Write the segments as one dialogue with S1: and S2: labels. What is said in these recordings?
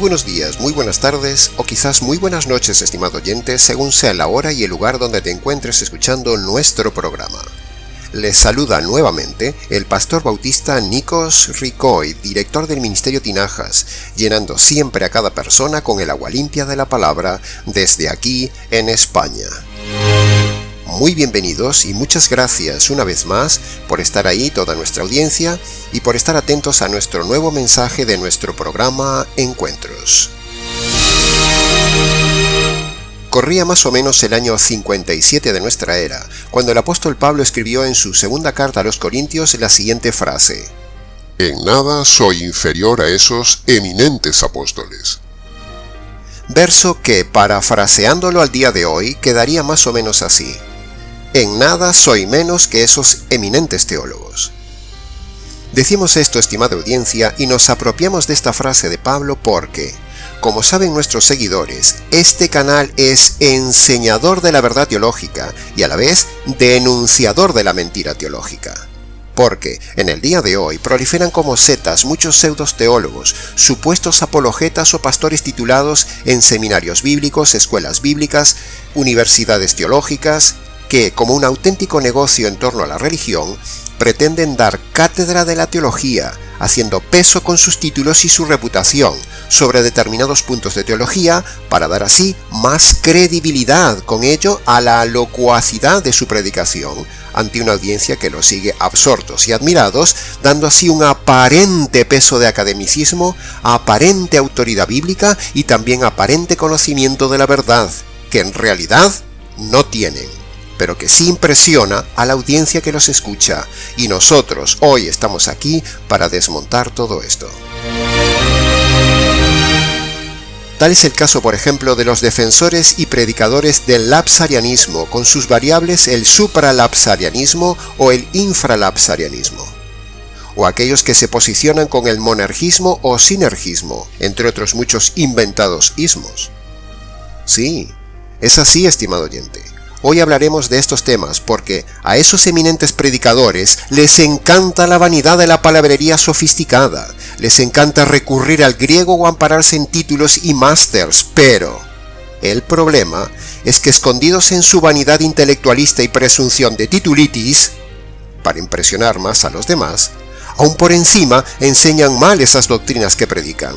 S1: buenos días, muy buenas tardes o quizás muy buenas noches, estimado oyente, según sea la hora y el lugar donde te encuentres escuchando nuestro programa. Les saluda nuevamente el pastor bautista Nikos Ricoy, director del Ministerio Tinajas, llenando siempre a cada persona con el agua limpia de la palabra desde aquí en España. Muy bienvenidos y muchas gracias una vez más por estar ahí, toda nuestra audiencia, y por estar atentos a nuestro nuevo mensaje de nuestro programa Encuentros. Corría más o menos el año 57 de nuestra era, cuando el apóstol Pablo escribió en su segunda carta a los Corintios la siguiente frase:
S2: En nada soy inferior a esos eminentes apóstoles.
S1: Verso que, parafraseándolo al día de hoy, quedaría más o menos así: En nada soy menos que esos eminentes teólogos. Decimos esto, estimada audiencia, y nos apropiamos de esta frase de Pablo porque, como saben nuestros seguidores, este canal es enseñador de la verdad teológica y a la vez denunciador de la mentira teológica. Porque en el día de hoy proliferan como setas muchos pseudos teólogos, supuestos apologetas o pastores titulados en seminarios bíblicos, escuelas bíblicas, universidades teológicas, que, como un auténtico negocio en torno a la religión, pretenden dar cátedra de la teología, haciendo peso con sus títulos y su reputación sobre determinados puntos de teología para dar así más credibilidad con ello a la locuacidad de su predicación ante una audiencia que los sigue absortos y admirados, dando así un aparente peso de academicismo, aparente autoridad bíblica y también aparente conocimiento de la verdad, que en realidad no tienen, pero que sí impresiona a la audiencia que los escucha, y nosotros hoy estamos aquí para desmontar todo esto. Tal es el caso, por ejemplo, de los defensores y predicadores del lapsarianismo, con sus variables el supralapsarianismo o el infralapsarianismo, o aquellos que se posicionan con el monergismo o sinergismo, entre otros muchos inventados ismos. Sí, es así, estimado oyente. Hoy hablaremos de estos temas porque a esos eminentes predicadores les encanta la vanidad de la palabrería sofisticada, les encanta recurrir al griego o ampararse en títulos y másters, pero el problema es que escondidos en su vanidad intelectualista y presunción de titulitis, para impresionar más a los demás, aún por encima enseñan mal esas doctrinas que predican.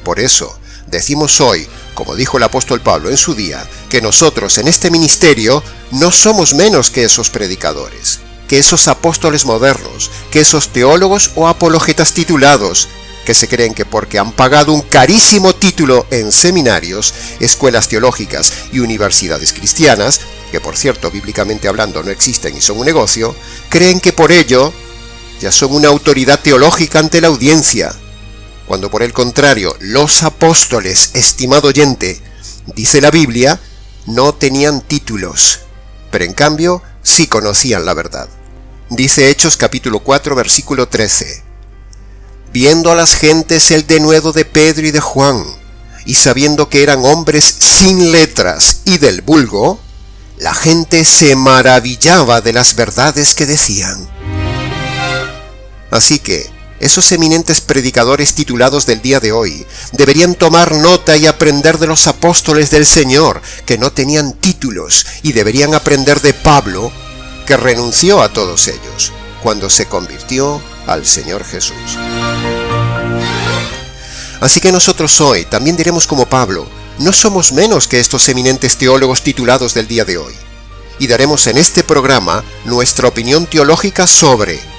S1: Por eso, decimos hoy, como dijo el apóstol Pablo en su día, que nosotros en este ministerio no somos menos que esos predicadores, que esos apóstoles modernos, que esos teólogos o apologetas titulados, que se creen que porque han pagado un carísimo título en seminarios, escuelas teológicas y universidades cristianas, que por cierto, bíblicamente hablando no existen y son un negocio, creen que por ello ya son una autoridad teológica ante la audiencia, cuando por el contrario, los apóstoles, estimado oyente, dice la Biblia, no tenían títulos, pero en cambio sí conocían la verdad. Dice Hechos capítulo 4, versículo 13. Viendo a las gentes el denuedo de Pedro y de Juan, y sabiendo que eran hombres sin letras y del vulgo, la gente se maravillaba de las verdades que decían. Así que, esos eminentes predicadores titulados del día de hoy deberían tomar nota y aprender de los apóstoles del Señor, que no tenían títulos, y deberían aprender de Pablo, que renunció a todos ellos cuando se convirtió al Señor Jesús. Así que nosotros hoy también diremos como Pablo, no somos menos que estos eminentes teólogos titulados del día de hoy, y daremos en este programa nuestra opinión teológica sobre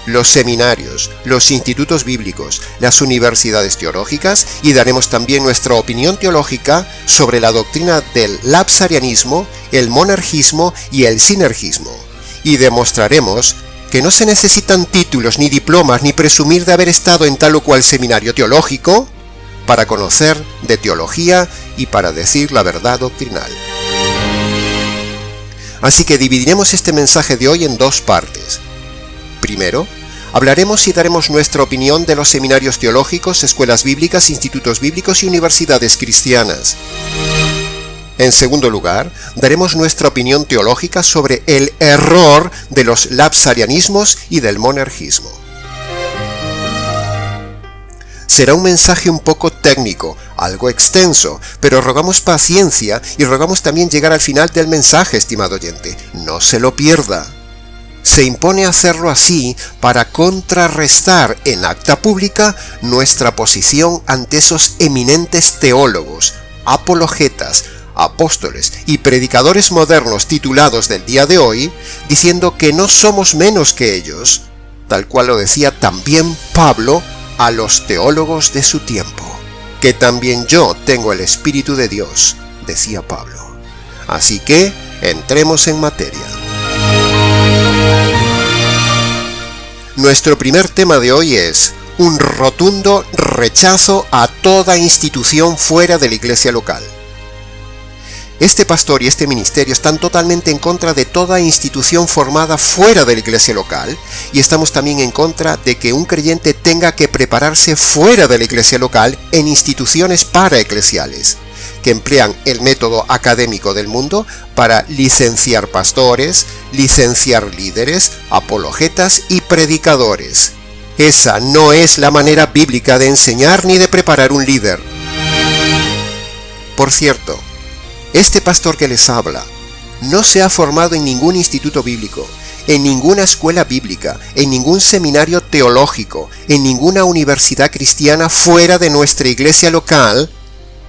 S1: los seminarios, los institutos bíblicos, las universidades teológicas, y daremos también nuestra opinión teológica sobre la doctrina del lapsarianismo, el monergismo y el sinergismo, y demostraremos que no se necesitan títulos ni diplomas ni presumir de haber estado en tal o cual seminario teológico para conocer de teología y para decir la verdad doctrinal. Así que dividiremos este mensaje de hoy en dos partes. Primero, hablaremos y daremos nuestra opinión de los seminarios teológicos, escuelas bíblicas, institutos bíblicos y universidades cristianas. En segundo lugar, daremos nuestra opinión teológica sobre el error de los lapsarianismos y del monergismo. Será un mensaje un poco técnico, algo extenso, pero rogamos paciencia y rogamos también llegar al final del mensaje, estimado oyente. No se lo pierda. Se impone hacerlo así para contrarrestar en acta pública nuestra posición ante esos eminentes teólogos, apologetas, apóstoles y predicadores modernos titulados del día de hoy, diciendo que no somos menos que ellos, tal cual lo decía también Pablo a los teólogos de su tiempo. Que también yo tengo el Espíritu de Dios, decía Pablo. Así que entremos en materia. Nuestro primer tema de hoy es un rotundo rechazo a toda institución fuera de la iglesia local. Este pastor y este ministerio están totalmente en contra de toda institución formada fuera de la iglesia local, y estamos también en contra de que un creyente tenga que prepararse fuera de la iglesia local en instituciones paraeclesiales, que emplean el método académico del mundo para licenciar pastores, licenciar líderes, apologetas y predicadores. Esa no es la manera bíblica de enseñar ni de preparar un líder. Por cierto, este pastor que les habla no se ha formado en ningún instituto bíblico, en ninguna escuela bíblica, en ningún seminario teológico, en ninguna universidad cristiana fuera de nuestra iglesia local,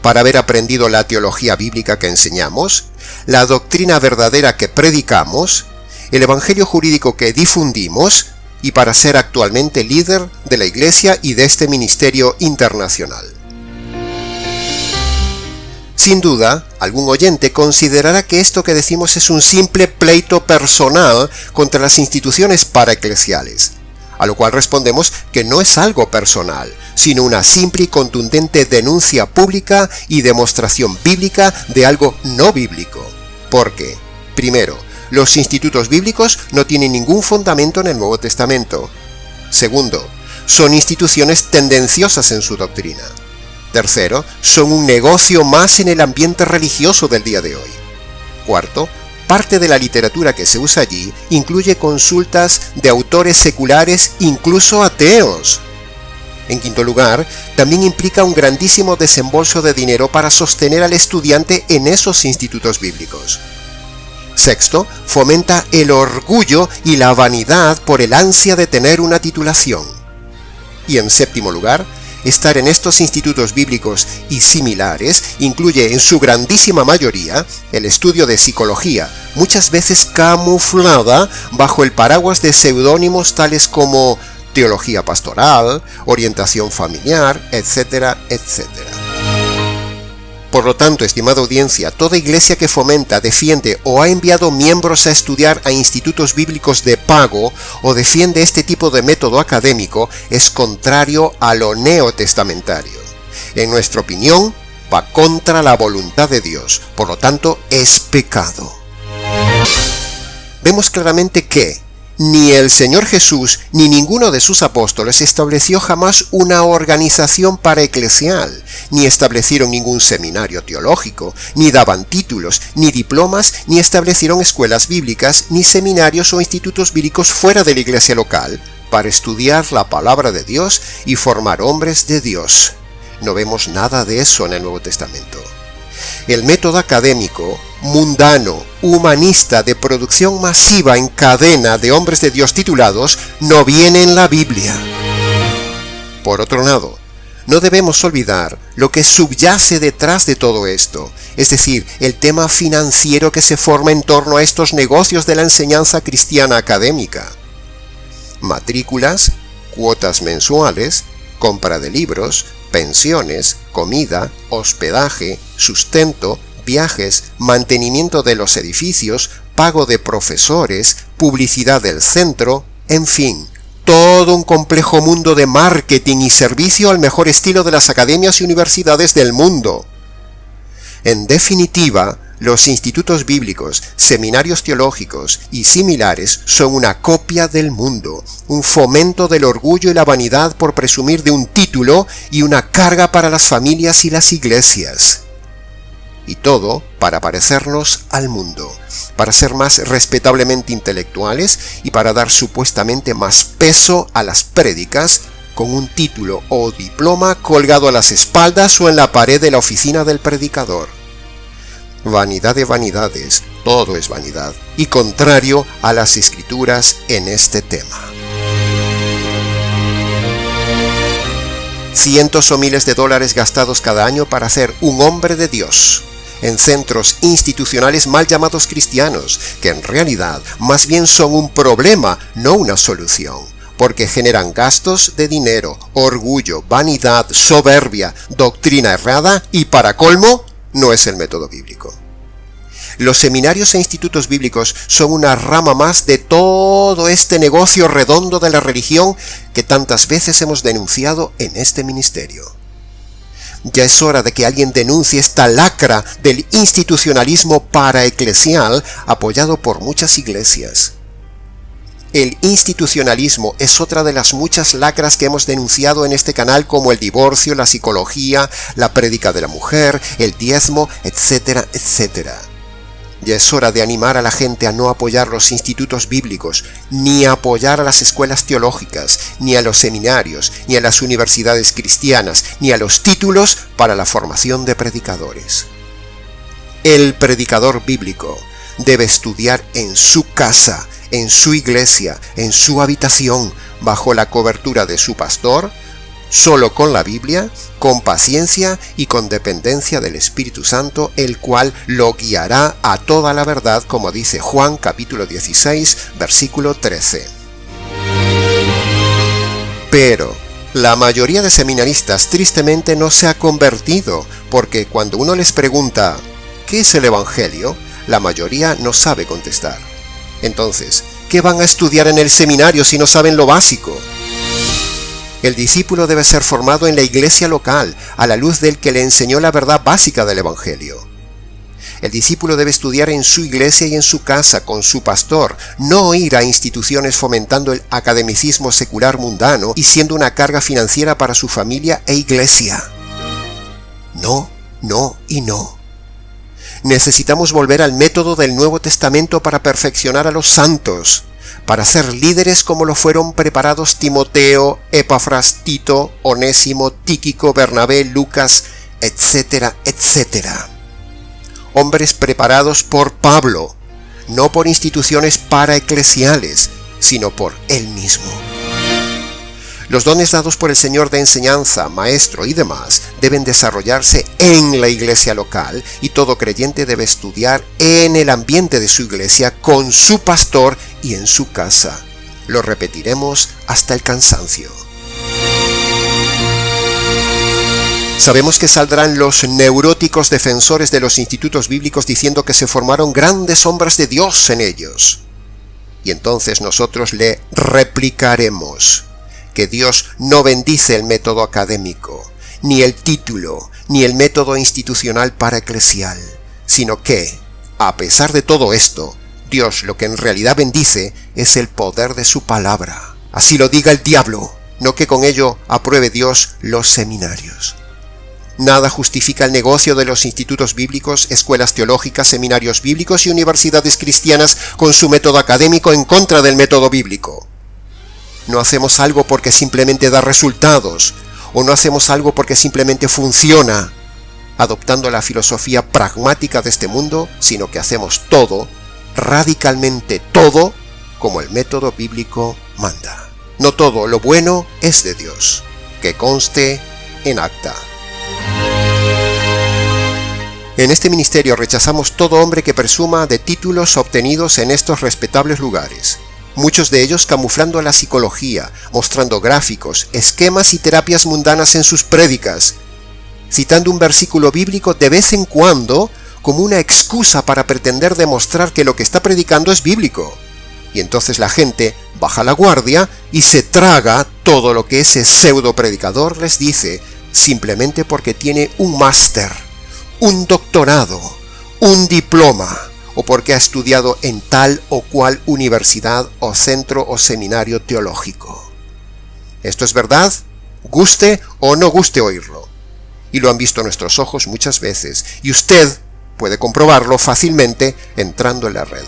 S1: para haber aprendido la teología bíblica que enseñamos, la doctrina verdadera que predicamos, el evangelio jurídico que difundimos, y para ser actualmente líder de la iglesia y de este ministerio internacional. Sin duda, algún oyente considerará que esto que decimos es un simple pleito personal contra las instituciones paraeclesiales, a lo cual respondemos que no es algo personal, sino una simple y contundente denuncia pública y demostración bíblica de algo no bíblico. Porque, primero, los institutos bíblicos no tienen ningún fundamento en el Nuevo Testamento. Segundo, son instituciones tendenciosas en su doctrina. Tercero, son un negocio más en el ambiente religioso del día de hoy. Cuarto, parte de la literatura que se usa allí incluye consultas de autores seculares, incluso ateos. En quinto lugar, también implica un grandísimo desembolso de dinero para sostener al estudiante en esos institutos bíblicos. Sexto, fomenta el orgullo y la vanidad por el ansia de tener una titulación. Y en séptimo lugar, estar en estos institutos bíblicos y similares incluye en su grandísima mayoría el estudio de psicología, muchas veces camuflada bajo el paraguas de seudónimos tales como teología pastoral, orientación familiar, etcétera, etcétera. Por lo tanto, estimada audiencia, toda iglesia que fomenta, defiende o ha enviado miembros a estudiar a institutos bíblicos de pago o defiende este tipo de método académico es contrario a lo neotestamentario. En nuestra opinión, va contra la voluntad de Dios, por lo tanto, es pecado. Vemos claramente que ni el Señor Jesús ni ninguno de sus apóstoles estableció jamás una organización paraeclesial, ni establecieron ningún seminario teológico, ni daban títulos, ni diplomas, ni establecieron escuelas bíblicas, ni seminarios o institutos bíblicos fuera de la iglesia local, para estudiar la palabra de Dios y formar hombres de Dios. No vemos nada de eso en el Nuevo Testamento. El método académico, mundano, humanista de producción masiva en cadena de hombres de Dios titulados no viene en la Biblia. Por otro lado, no debemos olvidar lo que subyace detrás de todo esto, es decir, el tema financiero que se forma en torno a estos negocios de la enseñanza cristiana académica. Matrículas, cuotas mensuales, compra de libros, pensiones, comida, hospedaje, sustento, viajes, mantenimiento de los edificios, pago de profesores, publicidad del centro, en fin, todo un complejo mundo de marketing y servicio al mejor estilo de las academias y universidades del mundo. En definitiva, los institutos bíblicos, seminarios teológicos y similares son una copia del mundo, un fomento del orgullo y la vanidad por presumir de un título y una carga para las familias y las iglesias. Y todo para parecernos al mundo, para ser más respetablemente intelectuales y para dar supuestamente más peso a las prédicas, con un título o diploma colgado a las espaldas o en la pared de la oficina del predicador. Vanidad de vanidades, todo es vanidad, y contrario a las Escrituras en este tema. Cientos o miles de dólares gastados cada año para hacer un hombre de Dios en centros institucionales mal llamados cristianos, que en realidad más bien son un problema, no una solución, porque generan gastos de dinero, orgullo, vanidad, soberbia, doctrina errada y, para colmo, no es el método bíblico. Los seminarios e institutos bíblicos son una rama más de todo este negocio redondo de la religión que tantas veces hemos denunciado en este ministerio. Ya es hora de que alguien denuncie esta lacra del institucionalismo paraeclesial apoyado por muchas iglesias. El institucionalismo es otra de las muchas lacras que hemos denunciado en este canal, como el divorcio, la psicología, la prédica de la mujer, el diezmo, etcétera, etcétera. Ya es hora de animar a la gente a no apoyar los institutos bíblicos, ni a apoyar a las escuelas teológicas, ni a los seminarios, ni a las universidades cristianas, ni a los títulos para la formación de predicadores. El predicador bíblico debe estudiar en su casa, en su iglesia, en su habitación, bajo la cobertura de su pastor, solo con la Biblia, con paciencia y con dependencia del Espíritu Santo, el cual lo guiará a toda la verdad, como dice Juan capítulo 16, versículo 13. Pero la mayoría de seminaristas tristemente no se ha convertido, porque cuando uno les pregunta ¿qué es el Evangelio?, la mayoría no sabe contestar. Entonces, ¿qué van a estudiar en el seminario si no saben lo básico? El discípulo debe ser formado en la iglesia local, a la luz del que le enseñó la verdad básica del Evangelio. El discípulo debe estudiar en su iglesia y en su casa, con su pastor, no ir a instituciones fomentando el academicismo secular mundano y siendo una carga financiera para su familia e iglesia. No, no y no. Necesitamos volver al método del Nuevo Testamento para perfeccionar a los santos, para ser líderes como lo fueron preparados Timoteo, Epafras, Tito, Onésimo, Tíquico, Bernabé, Lucas, etcétera, etcétera. Hombres preparados por Pablo, no por instituciones paraeclesiales, sino por él mismo. Los dones dados por el Señor de enseñanza, maestro y demás deben desarrollarse en la iglesia local, y todo creyente debe estudiar en el ambiente de su iglesia, con su pastor y en su casa. Lo repetiremos hasta el cansancio. Sabemos que saldrán los neuróticos defensores de los institutos bíblicos diciendo que se formaron grandes hombres de Dios en ellos. Y entonces nosotros le replicaremos que Dios no bendice el método académico, ni el título, ni el método institucional paraeclesial, sino que, a pesar de todo esto, Dios lo que en realidad bendice es el poder de su palabra. Así lo diga el diablo, no que con ello apruebe Dios los seminarios. Nada justifica el negocio de los institutos bíblicos, escuelas teológicas, seminarios bíblicos y universidades cristianas con su método académico en contra del método bíblico. No hacemos algo porque simplemente da resultados, o no hacemos algo porque simplemente funciona, adoptando la filosofía pragmática de este mundo, sino que hacemos todo, radicalmente todo, como el método bíblico manda. No todo lo bueno es de Dios, que conste en acta. En este ministerio rechazamos todo hombre que presuma de títulos obtenidos en estos respetables lugares. Muchos de ellos camuflando la psicología, mostrando gráficos, esquemas y terapias mundanas en sus prédicas, citando un versículo bíblico de vez en cuando como una excusa para pretender demostrar que lo que está predicando es bíblico. Y entonces la gente baja la guardia y se traga todo lo que ese pseudo predicador les dice, simplemente porque tiene un máster, un doctorado, un diploma, o porque ha estudiado en tal o cual universidad o centro o seminario teológico. Esto es verdad, guste o no guste oírlo. Y lo han visto nuestros ojos muchas veces, y usted puede comprobarlo fácilmente entrando en la red.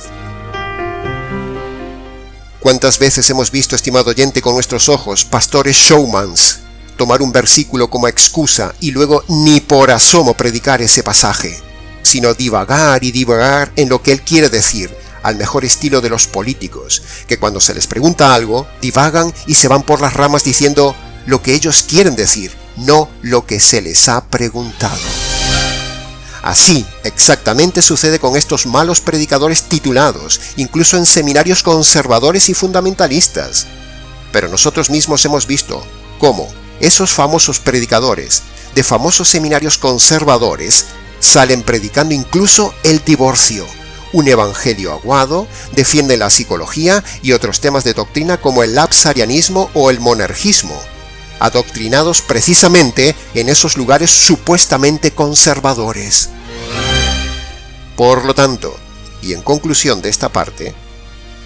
S1: ¿Cuántas veces hemos visto, estimado oyente, con nuestros ojos, pastores showmans tomar un versículo como excusa y luego ni por asomo predicar ese pasaje, sino divagar y divagar en lo que él quiere decir, al mejor estilo de los políticos, que cuando se les pregunta algo, divagan y se van por las ramas diciendo lo que ellos quieren decir, no lo que se les ha preguntado. Así, exactamente sucede con estos malos predicadores titulados, incluso en seminarios conservadores y fundamentalistas. Pero nosotros mismos hemos visto cómo esos famosos predicadores de famosos seminarios conservadores salen predicando incluso el divorcio, un evangelio aguado, defienden la psicología y otros temas de doctrina como el lapsarianismo o el monergismo, adoctrinados precisamente en esos lugares supuestamente conservadores. Por lo tanto, y en conclusión de esta parte,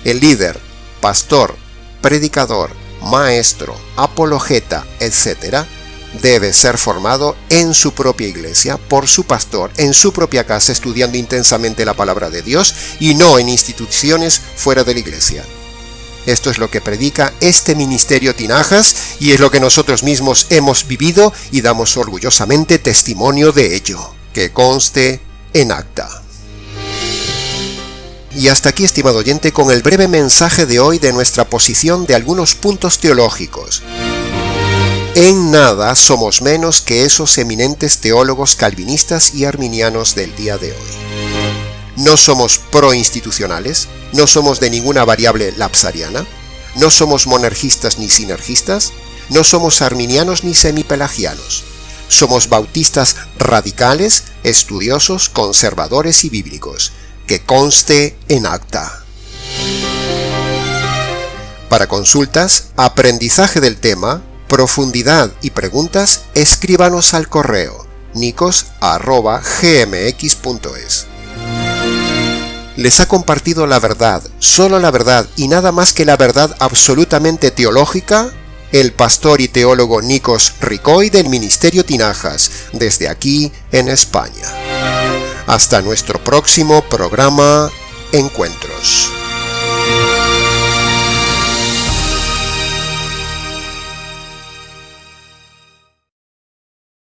S1: el líder, pastor, predicador, maestro, apologeta, etc., debe ser formado en su propia iglesia, por su pastor, en su propia casa, estudiando intensamente la palabra de Dios y no en instituciones fuera de la iglesia. Esto es lo que predica este ministerio Tinajas y es lo que nosotros mismos hemos vivido y damos orgullosamente testimonio de ello, que conste en acta. Y hasta aquí, estimado oyente, con el breve mensaje de hoy de nuestra posición de algunos puntos teológicos. En nada somos menos que esos eminentes teólogos calvinistas y arminianos del día de hoy. No somos proinstitucionales, no somos de ninguna variable lapsariana, no somos monergistas ni sinergistas, no somos arminianos ni semipelagianos. Somos bautistas radicales, estudiosos, conservadores y bíblicos. Que conste en acta. Para consultas, aprendizaje del tema, profundidad y preguntas, escríbanos al correo nicos@gmx.es. Les ha compartido la verdad, solo la verdad y nada más que la verdad absolutamente teológica, el pastor y teólogo Nikos Ricoy del Ministerio Tinajas, desde aquí en España. Hasta nuestro próximo programa Encuentros.